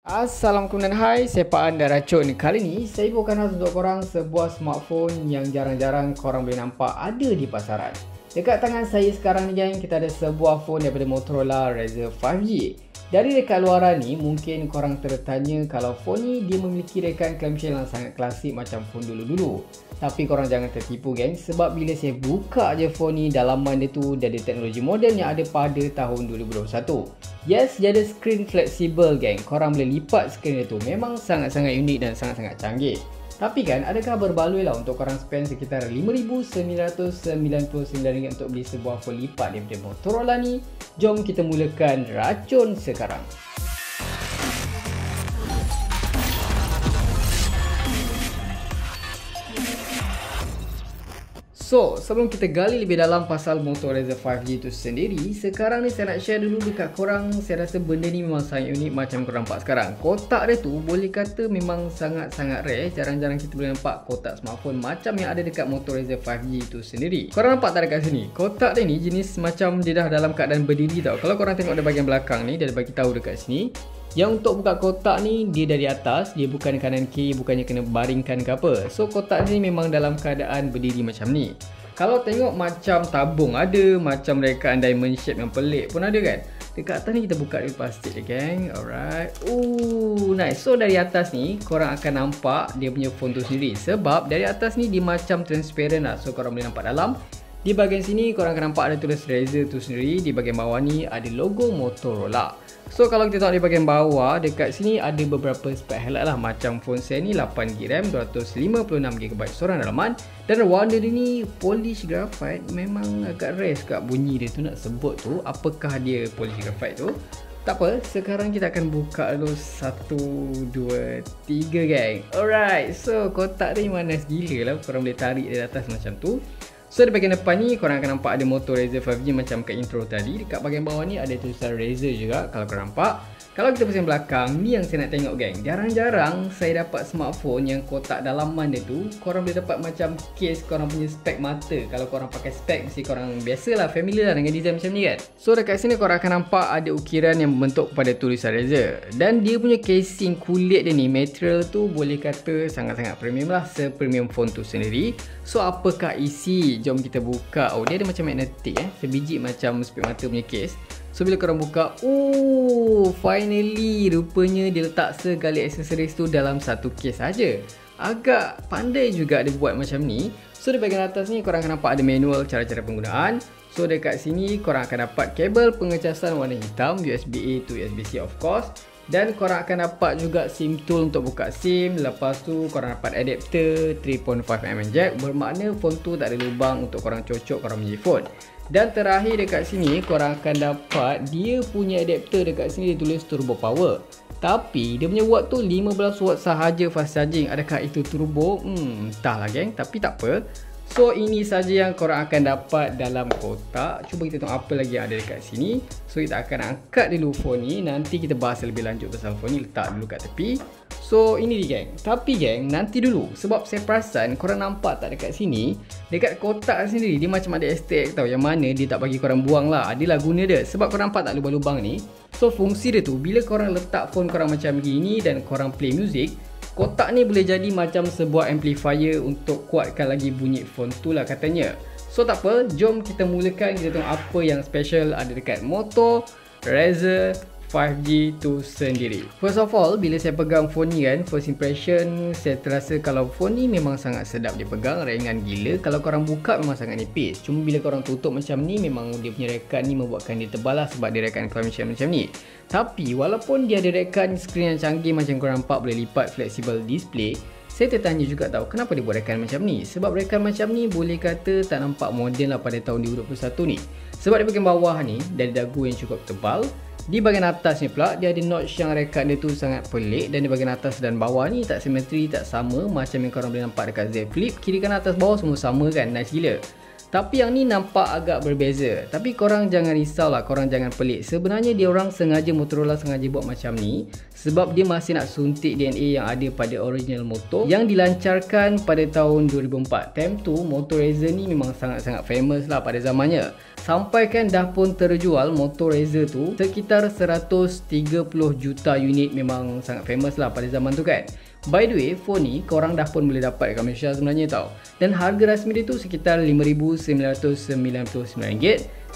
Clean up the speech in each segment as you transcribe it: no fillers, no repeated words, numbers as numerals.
Assalamualaikum dan hai, saya Pak Anda Racun. Kali ni saya bawakan khas untuk korang sebuah smartphone yang jarang-jarang korang boleh nampak ada di pasaran. Dekat tangan saya sekarang ni geng, kita ada sebuah phone daripada Motorola Razr 5G. Dari dekat luaran ni, mungkin korang tertanya kalau phone ni dia memiliki rekaan clamshell yang sangat klasik macam phone dulu-dulu. Tapi korang jangan tertipu geng, sebab bila saya buka je phone ni, dalaman dia tu dia ada teknologi moden yang ada pada tahun 2021. Yes, dia ada screen fleksibel geng. Korang boleh lipat screen dia tu. Memang sangat-sangat unik dan sangat-sangat canggih. Tapi kan, ada khabar baloi lah untuk korang spend sekitar RM5,999 untuk beli sebuah phone lipat daripada Motorola ni. Jom kita mulakan racun sekarang. So, sebelum kita gali lebih dalam pasal Moto Razr 5G itu sendiri, sekarang ni saya nak share dulu dekat korang. Saya rasa benda ni memang sangat unik macam korang nampak sekarang. Kotak dia tu boleh kata memang sangat-sangat rare. Jarang-jarang kita boleh nampak kotak smartphone macam yang ada dekat Moto Razr 5G itu sendiri. Korang nampak tak dekat sini? Kotak dia ni jenis macam dia dah dalam keadaan berdiri tau. Kalau korang tengok di bahagian belakang ni, dia ada bagi tahu dekat sini. Yang untuk buka kotak ni, dia dari atas, dia bukan kanan kiri, bukannya kena baringkan ke apa. So kotak ni memang dalam keadaan berdiri macam ni. Kalau tengok macam tabung ada, macam rekaan diamond shape yang pelik pun ada kan. Dekat atas ni kita buka dari plastik dia geng. Alright. Nice. So dari atas ni korang akan nampak dia punya phone tu sendiri. Sebab dari atas ni dia macam transparent lah. So korang boleh nampak dalam. Di bahagian sini korang akan nampak ada tulis Razr tu sendiri. Di bahagian bawah ni ada logo Motorola. So kalau kita tengok di bahagian bawah, dekat sini ada beberapa spek highlight lah. Macam phone saya ni 8GB RAM, 256GB storan dalaman. Dan warna dia ni polish graphite. Memang agak rare kat bunyi dia tu nak sebut tu. Apakah dia polish graphite tu? Tak apa, sekarang kita akan buka dulu 1, 2, 3 geng. Alright, so kotak ni memang nice gila lah. Korang boleh tarik dari atas macam tu. So di bahagian depan ni korang akan nampak ada Moto Razr 5G macam kat intro tadi. Dekat bahagian bawah ni ada tulisan Razr juga kalau korang nampak. Kalau kita pusing belakang, ni yang saya nak tengok geng. Jarang-jarang saya dapat smartphone yang kotak dalaman dia tu korang boleh dapat macam case korang punya spek mata. Kalau korang pakai spek, mesti korang biasalah familiar lah dengan design macam ni kan. So dekat sini korang akan nampak ada ukiran yang membentuk kepada tulisan Razr. Dan dia punya casing kulit dia ni, material tu boleh kata sangat-sangat premium lah. Se-premium phone tu sendiri. So apakah isi? Jom kita buka. Oh, dia ada macam magnetic sebiji macam spek mata punya case. So bila korang buka, finally rupanya dia letak segala aksesoris tu dalam satu case saja. Agak pandai juga dia buat macam ni. So di bahagian atas ni korang akan nampak ada manual cara-cara penggunaan. So dekat sini korang akan dapat kabel pengecasan warna hitam, USB-A to USB-C of course. Dan korang akan dapat juga SIM tool untuk buka SIM. Lepas tu korang dapat adapter 3.5mm jack. Bermakna phone tu tak ada lubang untuk korang cocok korang punya phone. Dan terakhir dekat sini korang akan dapat dia punya adapter. Dekat sini dia tulis turbo power. Tapi dia punya watt tu 15 watt sahaja fast charging. Adakah itu turbo? Entahlah geng, tapi tak apa. So ini saja yang korang akan dapat dalam kotak. Cuba kita tengok apa lagi yang ada dekat sini. So kita akan angkat dulu phone ni. Nanti kita bahas lebih lanjut pasal phone ni. Letak dulu kat tepi. So ini dia geng. Tapi geng, nanti dulu. Sebab saya perasan korang nampak tak dekat sini, dekat kotak sendiri dia macam ada easter egg tau. Yang mana dia tak bagi korang buang lah. Adalah guna dia. Sebab korang nampak tak lubang-lubang ni. So fungsi dia tu, bila korang letak phone korang macam gini dan korang play music, kotak ni boleh jadi macam sebuah amplifier untuk kuatkan lagi bunyi phone tu lah katanya. So tak apa, jom kita mulakan. Kita tengok apa yang special ada dekat Moto Razr 5G tu sendiri. First of all, bila saya pegang phone ni kan, first impression saya terasa kalau phone ni memang sangat sedap dipegang, ringan gila. Kalau korang buka memang sangat nipis. Cuma bila korang tutup macam ni, memang dia punya rekaan ni membuatkan dia tebal lah. Sebab dia rekaan clamshell macam ni. Tapi walaupun dia ada rekaan skrin yang canggih macam korang nampak, boleh lipat flexible display, saya tertanya juga tahu kenapa dia buat rekaan macam ni. Sebab rekaan macam ni boleh kata tak nampak moden lah pada tahun 2021 ni. Sebab di bahagian bawah ni dari dagu yang cukup tebal. Di bahagian atas ni pula dia ada notch yang rekaan dia tu sangat pelik. Dan di bahagian atas dan bawah ni tak simetri, tak sama macam yang korang boleh nampak dekat Z Flip. Kiri kanan atas bawah semua sama kan, nice gila. Tapi yang ni nampak agak berbeza. Tapi korang jangan risaulah, korang jangan pelik. Sebenarnya diorang sengaja, Motorola sengaja buat macam ni sebab dia masih nak suntik DNA yang ada pada original motor yang dilancarkan pada tahun 2004. Time tu Motor Razr ni memang sangat-sangat famous lah pada zamannya. Sampai kan dah pun terjual Motor Razr tu sekitar 130 juta unit, memang sangat famous lah pada zaman tu kan. By the way, phone ni korang dah pun boleh dapat kat Malaysia sebenarnya tau. Dan harga rasmi dia tu sekitar RM5,999.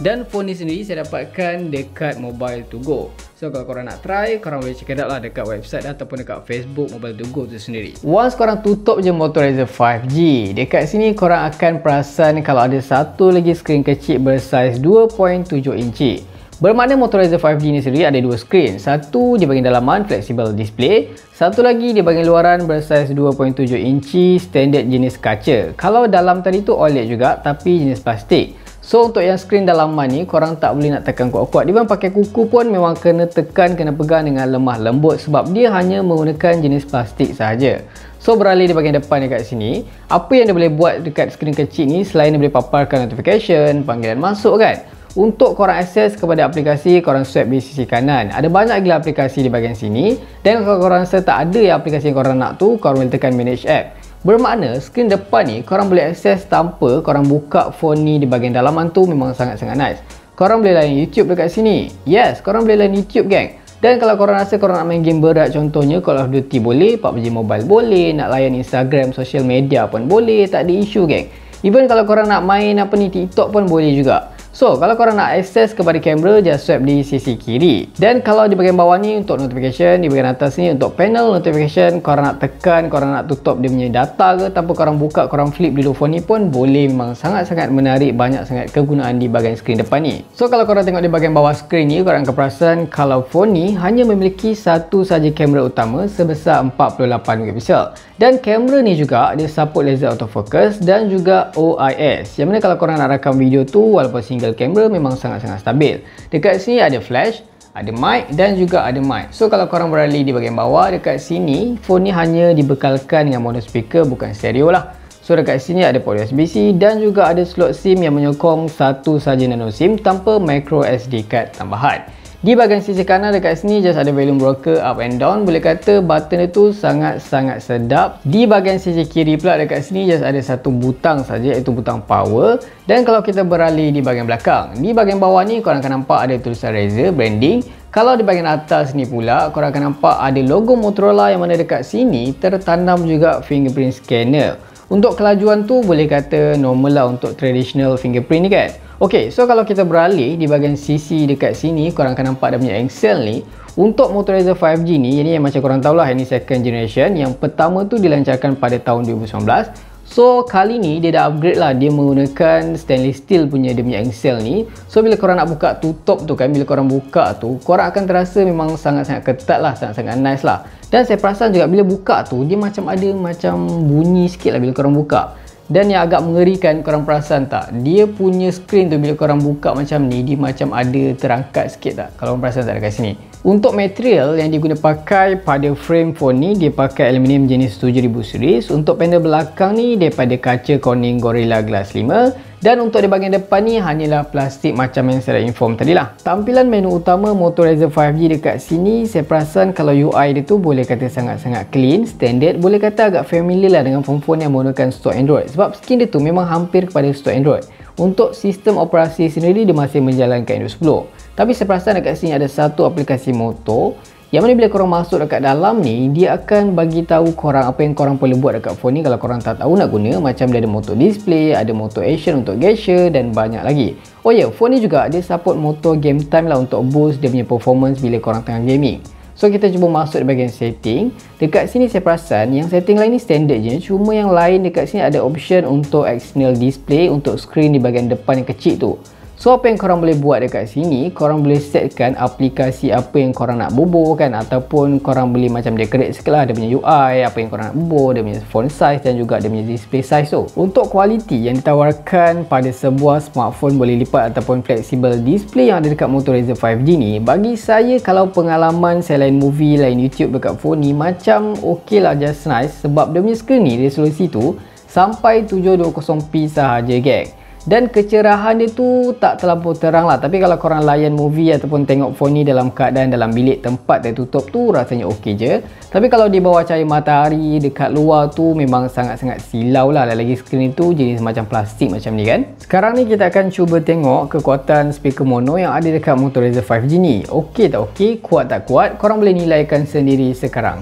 Dan phone ni sendiri saya dapatkan dekat Mobile to Go. So kalau korang nak try, korang boleh check it out lah dekat website ataupun dekat Facebook Mobile to Go tu sendiri. Once korang tutup je Motor Razr 5G, dekat sini korang akan perasan kalau ada satu lagi skrin kecil bersaiz 2.7 inci. Bermakna Motor Razr 5G ni sendiri ada dua skrin. Satu di bahagian dalaman flexible display, satu lagi di bahagian luaran bersaiz 2.7 inci standard jenis kaca. Kalau dalam tadi tu OLED juga tapi jenis plastik. So untuk yang skrin dalaman ni korang tak boleh nak tekan kuat-kuat. Dia pakai kuku pun memang kena tekan, kena pegang dengan lemah lembut sebab dia hanya menggunakan jenis plastik sahaja. So beralih di bahagian depan dekat sini, apa yang dia boleh buat dekat skrin kecil ni selain dia boleh paparkan notification, panggilan masuk kan? Untuk korang akses kepada aplikasi, korang swipe di sisi kanan. Ada banyak gila aplikasi di bahagian sini. Dan kalau korang rasa tak ada yang aplikasi yang korang nak tu, korang boleh tekan manage app. Bermakna skrin depan ni korang boleh akses tanpa korang buka phone ni di bahagian dalaman tu, memang sangat-sangat nice. Korang boleh layan YouTube dekat sini. Yes, korang boleh layan YouTube gang. Dan kalau korang rasa korang nak main game berat, contohnya Call of Duty boleh, PUBG Mobile boleh, nak layan Instagram, social media pun boleh, tak ada isu gang. Even kalau korang nak main TikTok pun boleh juga. So, kalau korang nak akses kepada kamera, just swipe di sisi kiri. Dan kalau di bahagian bawah ni untuk notification, di bahagian atas ni untuk panel notification, korang nak tekan, korang nak tutup dia punya data ke, tanpa korang buka, korang flip dulu phone ni pun boleh. Memang sangat-sangat menarik, banyak sangat kegunaan di bahagian skrin depan ni. So, kalau korang tengok di bahagian bawah skrin ni, korang akan perasan kalau phone ni hanya memiliki satu saja kamera utama sebesar 48 megapixel. Dan kamera ni juga dia support laser autofocus dan juga OIS. Yang mana kalau korang nak rakam video tu walaupun single kamera memang sangat-sangat stabil. Dekat sini ada flash, ada mic dan juga ada mic. So kalau korang beralih di bahagian bawah, dekat sini phone ni hanya dibekalkan dengan mono speaker, bukan stereo lah. So dekat sini ada port USB-C dan juga ada slot SIM yang menyokong satu saja nano SIM tanpa micro SD card tambahan. Di bahagian sisi kanan dekat sini just ada volume rocker up and down. Boleh kata button itu sangat-sangat sedap. Di bahagian sisi kiri pula dekat sini just ada satu butang saja, iaitu butang power. Dan kalau kita beralih di bahagian belakang, di bahagian bawah ni korang akan nampak ada tulisan Razr branding. Kalau di bahagian atas ni pula korang akan nampak ada logo Motorola yang mana dekat sini tertanam juga fingerprint scanner. Untuk kelajuan tu boleh kata normal lah untuk traditional fingerprint ni kan. Ok, so kalau kita beralih di bahagian sisi dekat sini, korang akan nampak dia punya engsel ni. Untuk Motor Razr 5G ni, ini yang macam korang tahulah, ini second generation. Yang pertama tu dilancarkan pada tahun 2019. So kali ni dia dah upgrade lah, dia menggunakan stainless steel punya dia punya engsel ni. So bila korang nak buka tutup tu kan, bila korang buka tu, korang akan terasa memang sangat-sangat ketat lah, sangat-sangat nice lah. Dan saya perasan juga bila buka tu, dia macam ada macam bunyi sikit lah bila korang buka. Dan yang agak mengerikan, korang perasan tak? Dia punya skrin tu bila korang buka macam ni, dia macam ada terangkat sikit tak? Kalau korang perasan tak dekat sini. Untuk material yang diguna pakai pada frame phone ni, dia pakai aluminium jenis 7000 series. Untuk panel belakang ni daripada kaca Corning Gorilla Glass 5. Dan untuk di bahagian depan ni hanyalah plastik macam yang saya dah inform tadi lah. Tampilan menu utama Motor Razr 5G dekat sini, saya perasan kalau UI dia tu boleh kata sangat-sangat clean, standard. Boleh kata agak familiar lah dengan phone-phone yang menggunakan stok Android. Sebab skin dia tu memang hampir kepada stok Android. Untuk sistem operasi sendiri dia masih menjalankan Android 10. Tapi saya perasan dekat sini ada satu aplikasi motor yang mana bila korang masuk dekat dalam ni, dia akan bagi tahu korang apa yang korang boleh buat dekat phone ni kalau korang tak tahu nak guna. Macam dia ada motor display, ada motor action untuk gesture dan banyak lagi. Oh ya, phone ni juga dia support motor game time lah untuk boost dia punya performance bila korang tengah gaming. So kita cuba masuk di bahagian setting. Dekat sini saya perasan yang setting lain ni standard je. Cuma yang lain dekat sini ada option untuk external display untuk screen di bahagian depan yang kecil tu. So apa yang korang boleh buat dekat sini, korang boleh setkan aplikasi apa yang korang nak bubur kan, ataupun korang boleh macam decorate sikit lah dia punya UI, apa yang korang nak bubur, dia punya font size dan juga dia punya display size tu. Untuk kualiti yang ditawarkan pada sebuah smartphone boleh lipat ataupun flexible display yang ada dekat Motor Razr 5G ni, bagi saya kalau pengalaman saya lain movie, lain YouTube dekat phone ni macam ok lah, just nice. Sebab dia punya screen ni resolusi tu sampai 720p sahaja gag. Dan kecerahan dia tu tak terlampau terang lah. Tapi kalau korang layan movie ataupun tengok phone ni dalam keadaan dalam bilik tempat tertutup tu, rasanya okey je. Tapi kalau di bawah cahaya matahari dekat luar tu memang sangat-sangat silau lah. Lagi skrin tu jenis macam plastik macam ni kan. Sekarang ni kita akan cuba tengok kekuatan speaker mono yang ada dekat Moto Razr 5G ni. Okey tak okey, kuat tak kuat, korang boleh nilaikan sendiri sekarang.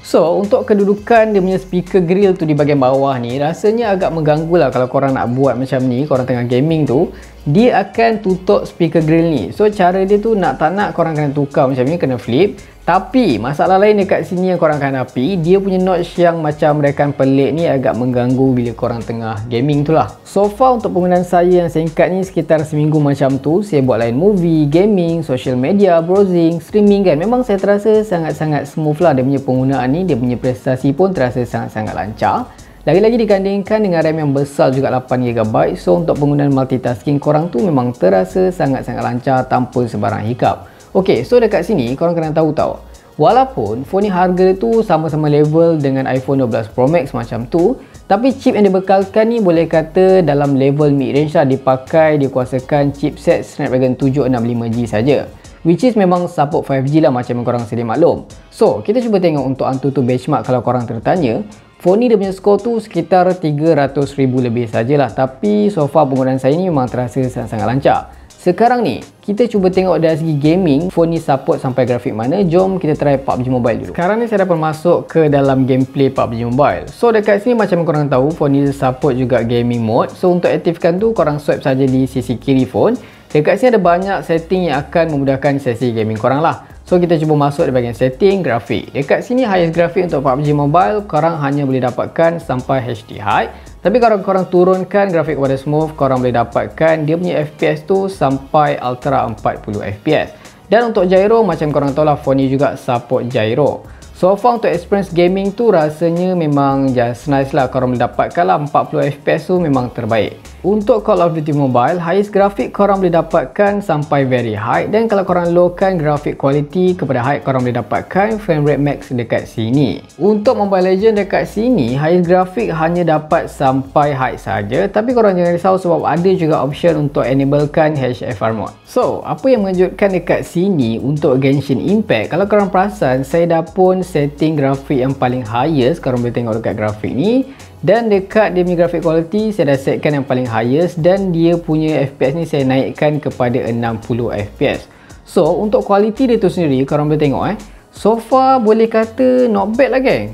So, untuk kedudukan dia punya speaker grill tu di bahagian bawah ni, rasanya agak mengganggu lah kalau korang nak buat macam ni, korang tengah gaming tu, dia akan tutup speaker grill ni. So, cara dia tu nak tak nak korang kena tukar macam ni, kena flip. Tapi, masalah lain dekat sini yang korang akan hadapi, dia punya notch yang macam rekan pelik ni agak mengganggu bila korang tengah gaming tu lah. So far untuk penggunaan saya yang singkat ni sekitar seminggu macam tu, saya buat lain movie, gaming, social media, browsing, streaming kan. Memang saya terasa sangat-sangat smooth lah dia punya penggunaan ni, dia punya prestasi pun terasa sangat-sangat lancar. Lagi-lagi digandingkan dengan RAM yang besar juga 8GB, so untuk penggunaan multitasking korang tu memang terasa sangat-sangat lancar tanpa sebarang hiccup. Ok, so dekat sini korang kena tahu tau, walaupun phone ni harga tu sama-sama level dengan iPhone 12 Pro Max macam tu, tapi chip yang dibekalkan ni boleh kata dalam level mid-range lah, dipakai, dikuasakan chipset Snapdragon 765G saja, which is memang support 5G lah macam yang korang sedia maklum. So, kita cuba tengok untuk AnTuTu benchmark kalau korang tertanya. Phone ni dia punya skor tu sekitar 300,000 lebih sajalah, tapi so far penggunaan saya ni memang terasa sangat-sangat lancar. Sekarang ni, kita cuba tengok dari segi gaming, phone ni support sampai grafik mana. Jom kita try PUBG Mobile dulu. Sekarang ni saya dapat masuk ke dalam gameplay PUBG Mobile. So dekat sini macam korang tahu, phone ni support juga gaming mode. So untuk aktifkan tu, korang swipe saja di sisi kiri phone. Dekat sini ada banyak setting yang akan memudahkan sesi gaming korang lah. So kita cuba masuk di bahagian setting, grafik. Dekat sini highest grafik untuk PUBG Mobile, korang hanya boleh dapatkan sampai HD High. Tapi kalau korang turunkan grafik kepada smooth, korang boleh dapatkan dia punya FPS tu sampai Ultra 40 FPS. Dan untuk gyro, macam korang tahu lah, phone ni juga support gyro. So far untuk experience gaming tu rasanya memang just nice lah. Korang boleh dapatkan lah 40 FPS tu memang terbaik. Untuk Call of Duty Mobile, highest grafik korang boleh dapatkan sampai very high. Dan kalau korang lowkan grafik quality kepada high, korang boleh dapatkan frame rate max dekat sini. Untuk Mobile Legends dekat sini, highest grafik hanya dapat sampai high saja. Tapi korang jangan risau sebab ada juga option untuk enablekan HFR mode. So, apa yang mengejutkan dekat sini untuk Genshin Impact, kalau korang perasan, saya dah pun setting grafik yang paling highest. Korang boleh tengok dekat grafik ni. Dan dekat dia punya graphic quality, saya dah setkan yang paling highest. Dan dia punya FPS ni saya naikkan kepada 60 FPS. So, untuk quality dia tu sendiri, korang boleh tengok so far boleh kata not bad lah geng.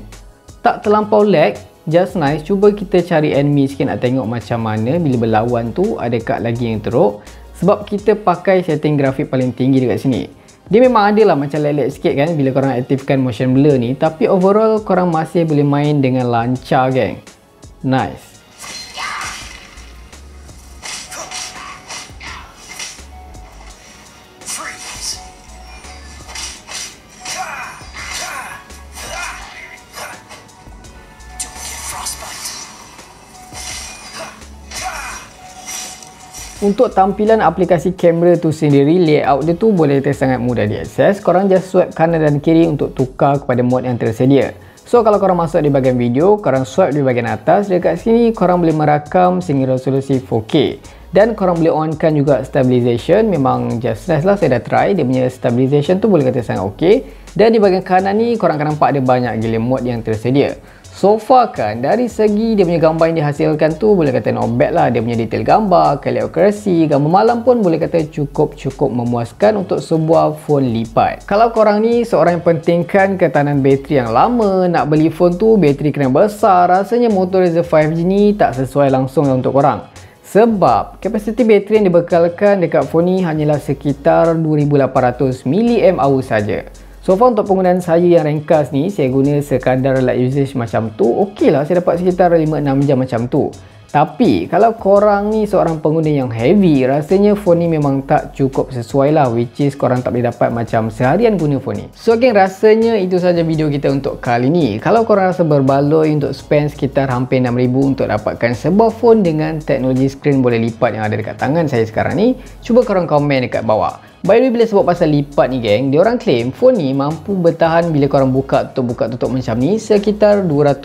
Tak terlampau lag, just nice. Cuba kita cari enemy sikit nak tengok macam mana bila berlawan tu, adakah lagi yang teruk. Sebab kita pakai setting grafik paling tinggi dekat sini. Dia memang ada lah macam lag-lag sikit kan bila korang aktifkan motion blur ni. Tapi overall korang masih boleh main dengan lancar geng. Nice. Untuk tampilan aplikasi kamera tu sendiri, layout dia tu boleh kata sangat mudah diakses. Korang just swipe kanan dan kiri untuk tukar kepada mode yang tersedia. So kalau korang masuk di bahagian video, korang swipe di bahagian atas. Dekat sini korang boleh merakam sehingga resolusi 4K. Dan korang boleh onkan juga stabilization. Memang just nice lah, saya dah try. Dia punya stabilization tu boleh kata sangat ok. Dan di bahagian kanan ni korang akan nampak ada banyak gila mode yang tersedia. So far kan, dari segi dia punya gambar yang dihasilkan tu boleh kata not bad lah. Dia punya detail gambar, color accuracy, gambar malam pun boleh kata cukup memuaskan untuk sebuah phone lipat. Kalau korang ni seorang yang pentingkan ketahanan bateri yang lama, nak beli phone tu bateri kena besar, rasanya Moto Razr 5G ni tak sesuai langsung untuk korang. Sebab kapasiti bateri yang dibekalkan dekat phone ni hanyalah sekitar 2800 mAh saja. So far untuk penggunaan saya yang ringkas ni, saya guna sekadar light usage macam tu, okey lah, saya dapat sekitar 5-6 jam macam tu. Tapi kalau korang ni seorang pengguna yang heavy, rasanya phone ni memang tak cukup sesuai lah, which is korang tak boleh dapat macam seharian guna phone ni. So geng, rasanya itu saja video kita untuk kali ni. Kalau korang rasa berbaloi untuk spend sekitar hampir 6,000 untuk dapatkan sebuah phone dengan teknologi skrin boleh lipat yang ada dekat tangan saya sekarang ni, cuba korang komen dekat bawah. By the way, bila sebut pasal lipat ni geng, diorang claim phone ni mampu bertahan bila korang buka tutup macam ni sekitar 200,000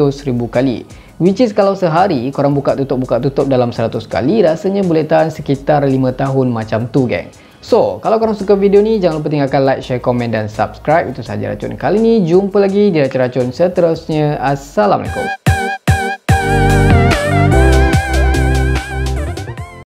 kali. Which is kalau sehari korang buka tutup dalam 100 kali, rasanya boleh tahan sekitar 5 tahun macam tu geng. So, kalau korang suka video ni, jangan lupa tinggalkan like, share, komen dan subscribe. Itu sahaja racun kali ni. Jumpa lagi di racun-racun seterusnya. Assalamualaikum.